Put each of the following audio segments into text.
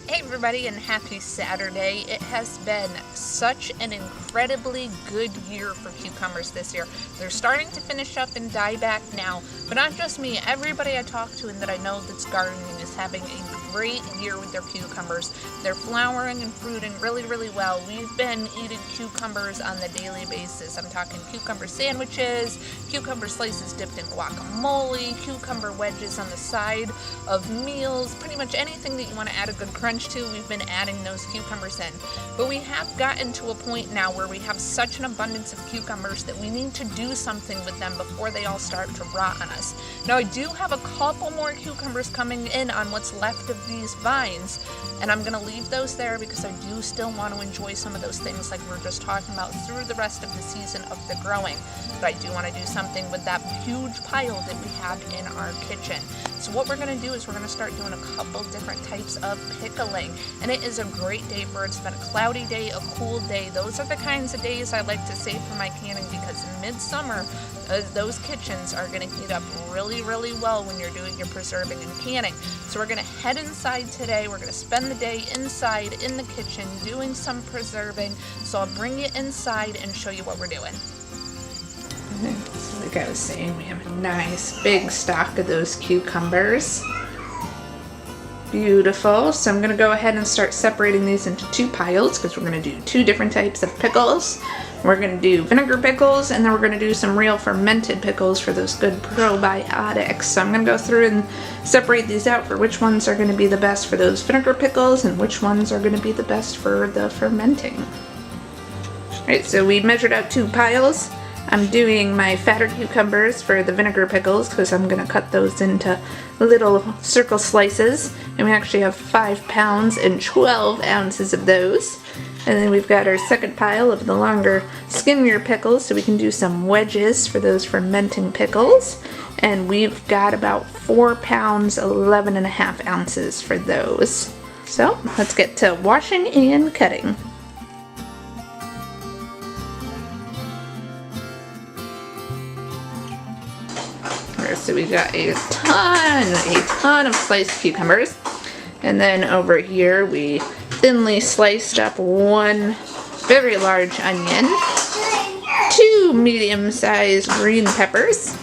Hey everybody, and happy Saturday. It has been such an incredibly good year for cucumbers this year. They're starting to finish up and die back now, but not just me. Everybody I talk to and that I know that's gardening is having a great year with their cucumbers. They're flowering and fruiting really, really well. We've been eating cucumbers on the daily basis. I'm talking cucumber sandwiches, cucumber slices dipped in guacamole, cucumber wedges on the side of meals, pretty much anything that you want to add a good crunch to, we've been adding those cucumbers in. But we have gotten to a point now where we have such an abundance of cucumbers that we need to do something with them before they all start to rot on us. Now I do have a couple more cucumbers coming in on what's left of these vines, and I'm going to leave those there because I do still want to enjoy some of those things like we were just talking about through the rest of the season of the growing. But I do want to do something with that huge pile that we have in our kitchen. So what we're going to do is we're going to start doing a couple different types of pickling. And it is a great day for it. It's been a cloudy day, a cool day. Those are the kinds of days I like to save for my canning because in midsummer, those kitchens are going to heat up really, really well when you're doing your preserving and canning. So we're going to head inside today. We're going to spend the day inside in the kitchen doing some preserving. So I'll bring you inside and show you what we're doing. So like I was saying, we have a nice big stock of those cucumbers. Beautiful. So I'm going to go ahead and start separating these into two piles because we're going to do two different types of pickles. We're going to do vinegar pickles, and then we're going to do some real fermented pickles for those good probiotics. So I'm going to go through and separate these out for which ones are going to be the best for those vinegar pickles and which ones are going to be the best for the fermenting. Alright, so we measured out two piles. I'm doing my fatter cucumbers for the vinegar pickles because I'm going to cut those into little circle slices. And we actually have 5 pounds and 12 ounces of those. And then we've got our second pile of the longer, skinnier pickles so we can do some wedges for those fermenting pickles. And we've got about 4 pounds, 11 and a half ounces for those. So let's get to washing and cutting. So we got a ton of sliced cucumbers. And then over here we thinly sliced up one very large onion, 2 medium-sized green peppers.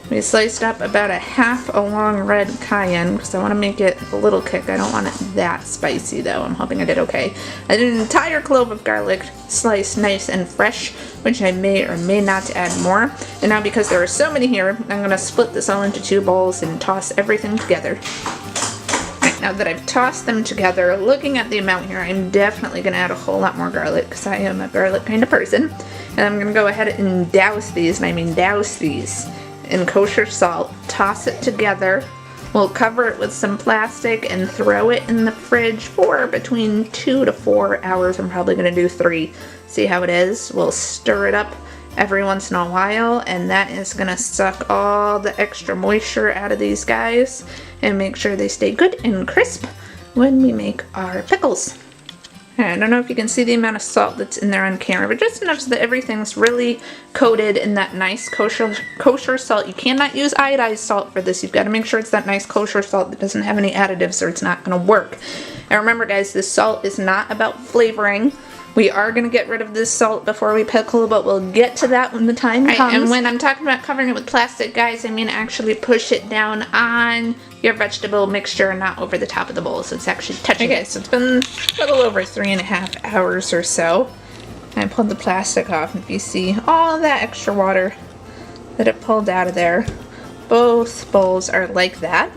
We sliced up about a half a long red cayenne because I want to make it a little kick. I don't want it that spicy though. I'm hoping I did okay. I did an entire clove of garlic sliced nice and fresh, which I may or may not add more. And now because there are so many here, I'm going to split this all into 2 bowls and toss everything together. Right, now that I've tossed them together, looking at the amount here, I'm definitely going to add a whole lot more garlic because I am a garlic kind of person. And I'm going to go ahead and douse these, and I mean douse these, in kosher salt, toss it together. We'll cover it with some plastic and throw it in the fridge for between 2 to 4 hours. I'm probably going to do 3. See how it is. We'll stir it up every once in a while, and that is going to suck all the extra moisture out of these guys and make sure they stay good and crisp when we make our pickles. I don't know if you can see the amount of salt that's in there on camera, but just enough so that everything's really coated in that nice kosher salt. You cannot use iodized salt for this. You've got to make sure it's that nice kosher salt that doesn't have any additives or it's not going to work. And remember guys, this salt is not about flavoring. We are going to get rid of this salt before we pickle, but we'll get to that when the time comes. And when I'm talking about covering it with plastic, guys, I mean actually push it down on your vegetable mixture and not over the top of the bowl, so it's actually touching it. So it's been a little over 3.5 hours or so. I pulled the plastic off, and if you see all that extra water that it pulled out of there, both bowls are like that.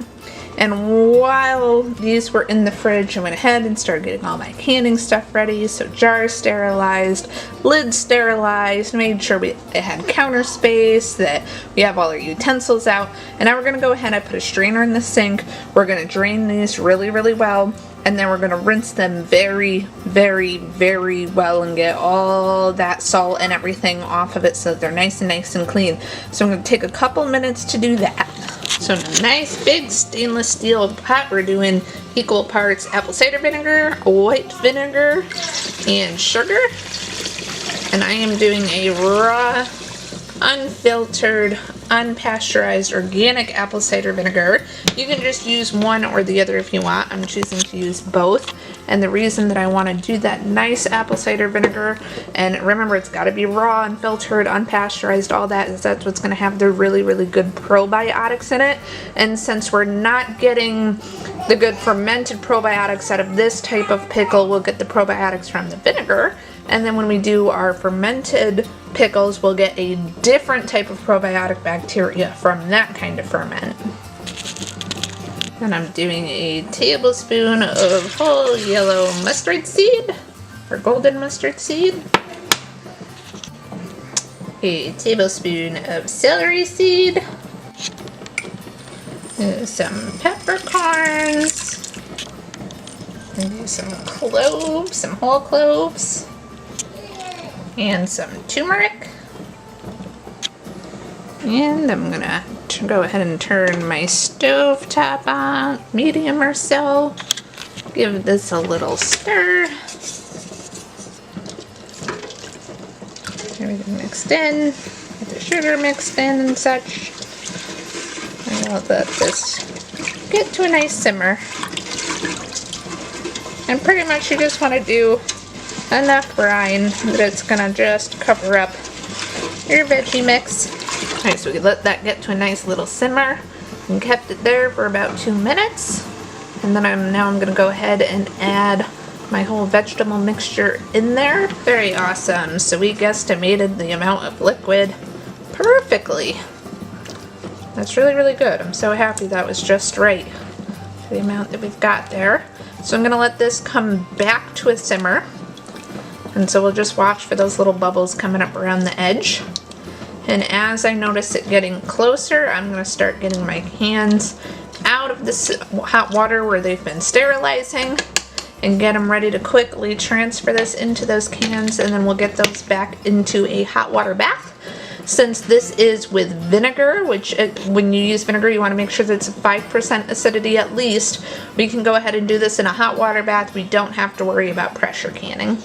And while these were in the fridge, I went ahead and started getting all my canning stuff ready. So jars sterilized, lids sterilized, made sure it had counter space, that we have all our utensils out. And now we're going to go ahead and put a strainer in the sink. We're going to drain these really, really well. And then we're going to rinse them very, very, very well and get all that salt and everything off of it so that they're nice and clean. So I'm going to take a couple minutes to do that. So in a nice big stainless steel pot, we're doing equal parts apple cider vinegar, white vinegar, and sugar. And I am doing a raw, unfiltered unpasteurized organic apple cider vinegar. You can just use one or the other if you want. I'm choosing to use both. And the reason that I want to do that nice apple cider vinegar, and remember it's got to be raw and filtered, unpasteurized, all that, is that's what's going to have the really, really good probiotics in it. And since we're not getting the good fermented probiotics out of this type of pickle, we'll get the probiotics from the vinegar. And then when we do our fermented pickles, we'll get a different type of probiotic bacteria from that kind of ferment. And I'm doing a tablespoon of whole yellow mustard seed, or golden mustard seed. A tablespoon of celery seed. Some peppercorns. And do some cloves, some whole cloves. And some turmeric. And I'm gonna go ahead and turn my stove top on, medium or so. Give this a little stir. Everything mixed in, get the sugar mixed in and such. And I'll let this get to a nice simmer. And pretty much you just want to do enough brine that it's gonna just cover up your veggie mix. Alright, so we let that get to a nice little simmer and kept it there for about 2 minutes. And then I'm going to go ahead and add my whole vegetable mixture in there. Very awesome. So we guesstimated the amount of liquid perfectly. That's really, really good. I'm so happy that was just right for the amount that we've got there. So I'm going to let this come back to a simmer. And so we'll just watch for those little bubbles coming up around the edge. And as I notice it getting closer, I'm going to start getting my hands out of this hot water where they've been sterilizing and get them ready to quickly transfer this into those cans, and then we'll get those back into a hot water bath. Since this is with vinegar, which when you use vinegar you want to make sure that it's 5% acidity at least, we can go ahead and do this in a hot water bath. We don't have to worry about pressure canning.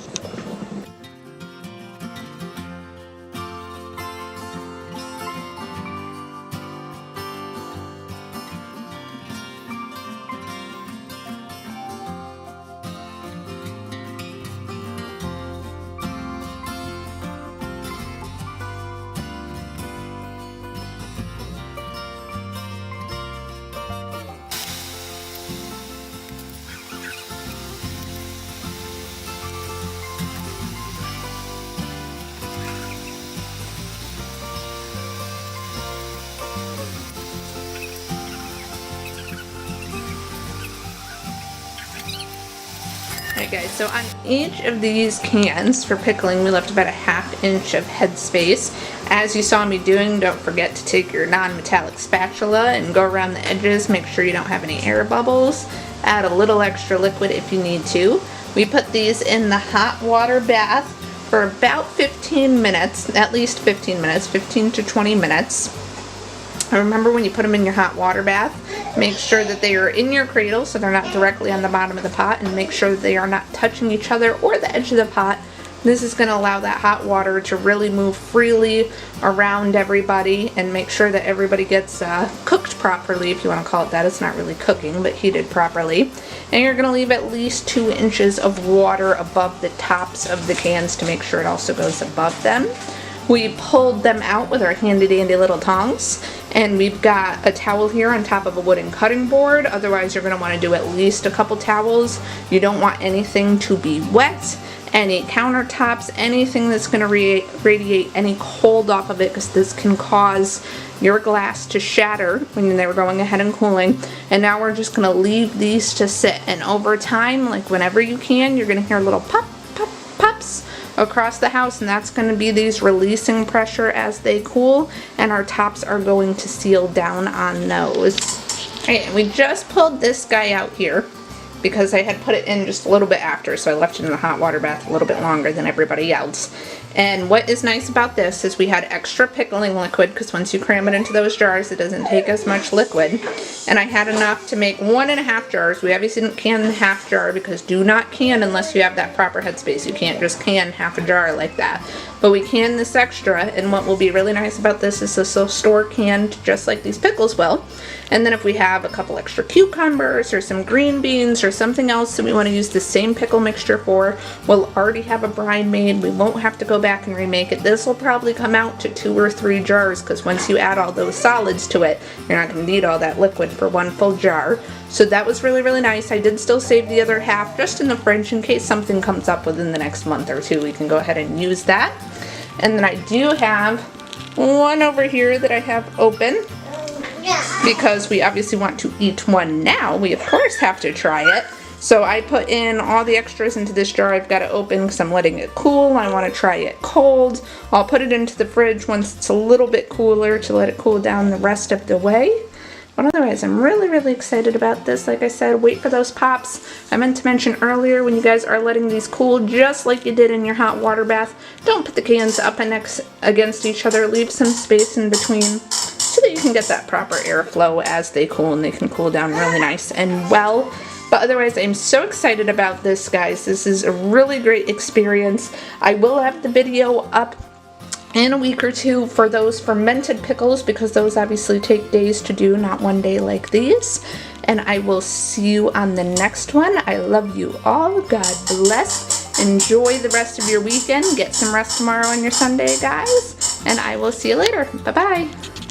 Alright guys, so on each of these cans for pickling we left about a 1/2 inch of headspace. As you saw me doing, don't forget to take your non-metallic spatula and go around the edges, make sure you don't have any air bubbles. Add a little extra liquid if you need to. We put these in the hot water bath for about 15 minutes, at least 15 minutes, 15 to 20 minutes. Remember, when you put them in your hot water bath, make sure that they are in your cradle so they're not directly on the bottom of the pot, and make sure that they are not touching each other or the edge of the pot. This is going to allow that hot water to really move freely around everybody and make sure that everybody gets cooked properly, if you want to call it that. It's not really cooking, but heated properly. And you're going to leave at least 2 inches of water above the tops of the cans to make sure it also goes above them. We pulled them out with our handy dandy little tongs, and we've got a towel here on top of a wooden cutting board. Otherwise you're going to want to do at least a couple towels. You don't want anything to be wet, any countertops, anything that's going to radiate any cold off of it, because this can cause your glass to shatter when they were going ahead and cooling. And now we're just going to leave these to sit, and over time, like whenever you can, you're going to hear little pop, pop, pops across the house, and that's going to be these releasing pressure as they cool, and our tops are going to seal down on those. Alright, and we just pulled this guy out here because I had put it in just a little bit after, so I left it in the hot water bath a little bit longer than everybody else. And what is nice about this is we had extra pickling liquid, because once you cram it into those jars, it doesn't take as much liquid. And I had enough to make 1.5 jars. We obviously didn't can the half jar, because do not can unless you have that proper headspace. You can't just can half a jar like that. But we canned this extra, and what will be really nice about this is this will store canned just like these pickles will. And then if we have a couple extra cucumbers or some green beans or something else that we want to use the same pickle mixture for, we'll already have a brine made. We won't have to go back and remake it. This will probably come out to 2 or 3 jars, because once you add all those solids to it, you're not going to need all that liquid for one full jar. So that was really, really nice. I did still save the other half just in the fridge in case something comes up within the next month or 2. We can go ahead and use that. And then I do have one over here that I have open, because we obviously want to eat one now. We of course have to try it. So I put in all the extras into this jar. I've got it open because I'm letting it cool. I want to try it cold. I'll put it into the fridge once it's a little bit cooler to let it cool down the rest of the way. But otherwise, I'm really, really excited about this. Like I said, wait for those pops. I meant to mention earlier, when you guys are letting these cool, just like you did in your hot water bath, don't put the cans up and against each other. Leave some space in between so that you can get that proper airflow as they cool, and they can cool down really nice and well. But otherwise, I'm so excited about this, guys. This is a really great experience. I will have the video up in a week or 2 for those fermented pickles, because those obviously take days to do, not one day like these. And I will see you on the next one. I love you all. God bless. Enjoy the rest of your weekend. Get some rest tomorrow on your Sunday, guys. And I will see you later. Bye-bye.